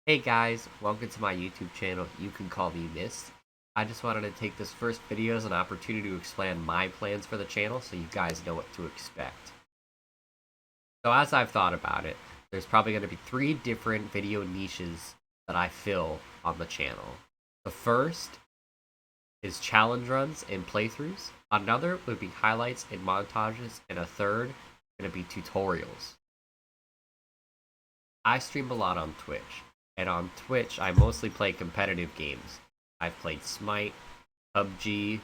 Hey guys, welcome to my YouTube channel. You can call me Mist. I just wanted to take this first video as an opportunity to explain my plans for the channel so you guys know what to expect. So as I've thought about it, there's probably going to be three different video niches that I fill on the channel. The first is challenge runs and playthroughs. Another would be highlights and montages, and a third going to be tutorials. I stream a lot on Twitch, and on Twitch I mostly play competitive games. I've played Smite, PUBG,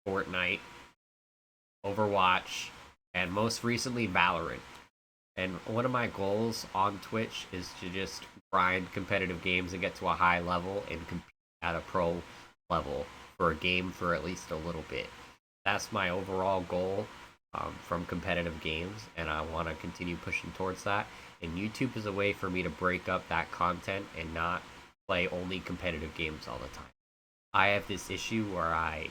Fortnite, Overwatch, and most recently Valorant. And one of my goals on Twitch is to just grind competitive games and get to a high level and compete at a pro level for a game for at least a little bit. That's my overall goal from competitive games, and I want to continue pushing towards that. And YouTube is a way for me to break up that content and not play only competitive games all the time. I have this issue where I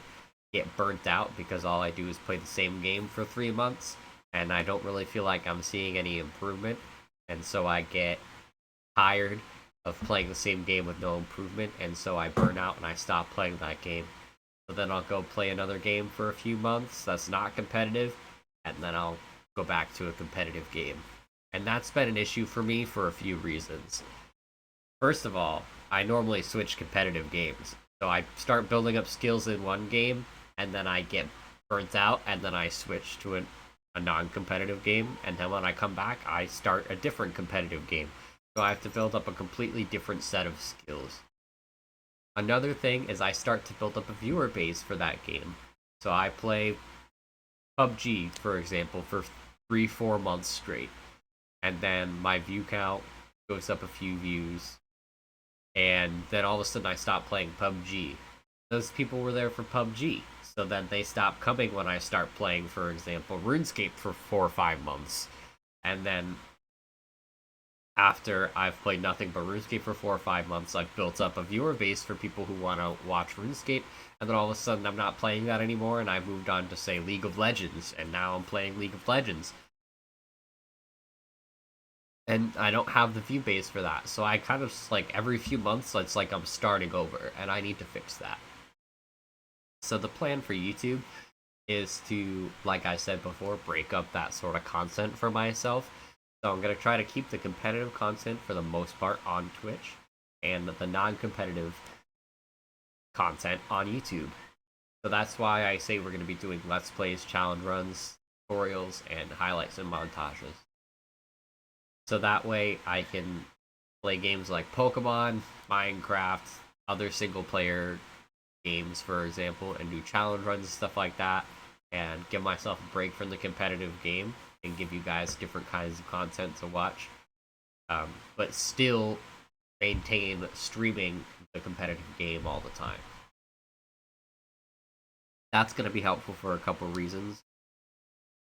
get burnt out because all I do is play the same game for 3 months, and I don't really feel like I'm seeing any improvement, and so I get tired of playing the same game with no improvement, and so I burn out and I stop playing that game. So then I'll go play another game for a few months that's not competitive, and then I'll go back to a competitive game. And that's been an issue for me for a few reasons. First of all, I normally switch competitive games. So I start building up skills in one game, and then I get burnt out, and then I switch to a non-competitive game, and then when I come back, I start a different competitive game. So I have to build up a completely different set of skills. Another thing is I start to build up a viewer base for that game. So I play PUBG, for example, for 3-4 months straight. And then my view count goes up a few views. And then all of a sudden I stop playing PUBG. Those people were there for PUBG. So then they stop coming when I start playing, for example, RuneScape for 4 or 5 months. And then after I've played nothing but RuneScape for 4 or 5 months, I've built up a viewer base for people who want to watch RuneScape, and then all of a sudden I'm not playing that anymore, and I've moved on to, say, League of Legends, and now I'm playing League of Legends. And I don't have the view base for that, so I kind of, like, every few months, it's like I'm starting over, and I need to fix that. So the plan for YouTube is to, like I said before, break up that sort of content for myself. So I'm going to try to keep the competitive content for the most part on Twitch, and the non-competitive content on YouTube. So that's why I say we're going to be doing Let's Plays, challenge runs, tutorials, and highlights and montages. So that way I can play games like Pokemon, Minecraft, other single-player games, for example, and do challenge runs and stuff like that, and give myself a break from the competitive game and give you guys different kinds of content to watch, but still maintain streaming the competitive game all the time. That's going to be helpful for a couple reasons.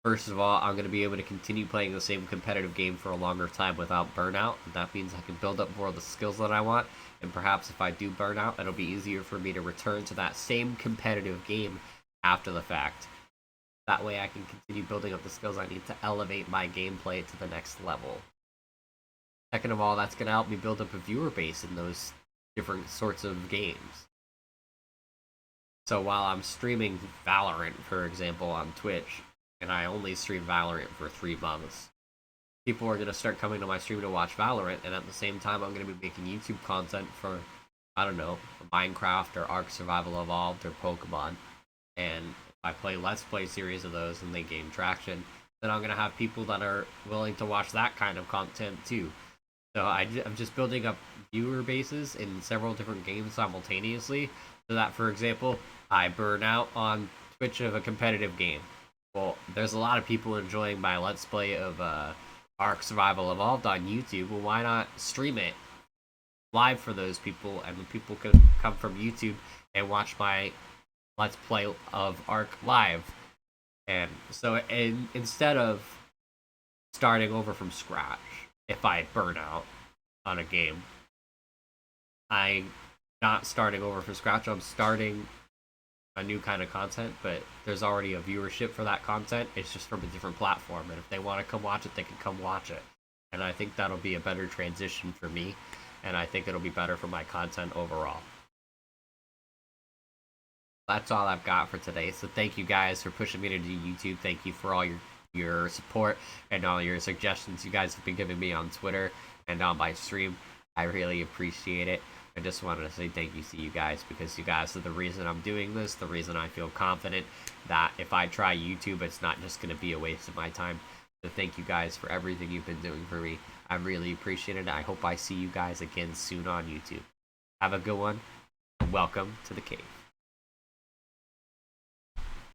First of all, I'm going to be able to continue playing the same competitive game for a longer time without burnout, and that means I can build up more of the skills that I want, and perhaps if I do burn out, it'll be easier for me to return to that same competitive game after the fact. That way I can continue building up the skills I need to elevate my gameplay to the next level. Second of all, that's going to help me build up a viewer base in those different sorts of games. So while I'm streaming Valorant, for example, on Twitch, and I only stream Valorant for 3 months, people are going to start coming to my stream to watch Valorant, and at the same time I'm going to be making YouTube content for, I don't know, Minecraft or Ark Survival Evolved or Pokemon. And if I play Let's Play series of those and they gain traction, then I'm going to have people that are willing to watch that kind of content too. So I'm just building up viewer bases in several different games simultaneously, so that, for example, I burn out on Twitch of a competitive game. Well, there's a lot of people enjoying my Let's Play of Ark Survival Evolved on YouTube. Well, why not stream it live for those people, and the people can come from YouTube and watch my Let's Play of Ark live. And so instead of starting over from scratch, if I burn out on a game, I'm not starting over from scratch. I'm starting a new kind of content, but there's already a viewership for that content. It's just from a different platform, and if they want to come watch it, they can come watch it. And I think that'll be a better transition for me, and I think it'll be better for my content overall. That's all I've got for today. So thank you guys for pushing me to do YouTube. Thank you for all your support and all your suggestions you guys have been giving me on Twitter and on my stream. I really appreciate it. I just wanted to say thank you to you guys, because you guys are the reason I'm doing this, the reason I feel confident that if I try YouTube, it's not just going to be a waste of my time. So thank you guys for everything you've been doing for me. I really appreciate it. I hope I see you guys again soon on YouTube. Have a good one, and welcome to the cave.